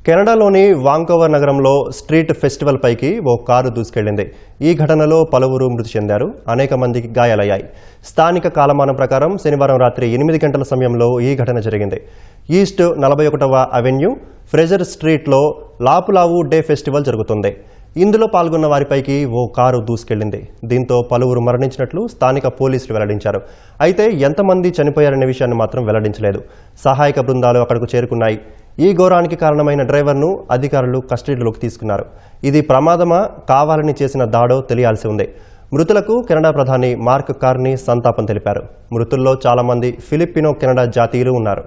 కెనడాలోని Vancouver నగరంలో street festival పైకి ఓ car దూసుకెళ్లింది. ఈ ఘటనలో పలువురు మృతి చెందారు, అనేక మందికి గాయాలయ్యాయి. స్థానిక కాలమానం ప్రకారం శనివారం రాత్రి 8 గంటల సమయంలో ఈ ఘటన జరిగింది. ఈస్ట్ 41వ అవెన్యూ ఫ్రెజర్ స్ట్రీట్లో లాపులావు డే ఫెస్టివల్ జరుగుతుంది. ఇందులో పాల్గొన్న వారిపైకి ఓ కారు దూసుకెళ్లింది. దీంతో పలువురు మరణించినట్లు స్థానిక పోలీసులు వెల్లడించారు. అయితే ఎంతమంది చనిపోయారనే విషయాన్ని మాత్రం వెల్లడించలేదు. సహాయక బృందాలు అక్కడకు చేరుకున్నాయి. ఈ ఘోరానికి కారణమైన డ్రైవర్ను అధికారులు కస్టడీలోకి తీసుకున్నారు. ఇది ప్రమాదమా, కావాలని చేసిన దాడో తెలియాల్సి ఉంది. మృతులకు కెనడా ప్రధాని మార్క్ కార్నీ సంతాపం తెలిపారు. మృతుల్లో చాలా మంది ఫిలిపినో కెనడా జాతీయులు ఉన్నారు.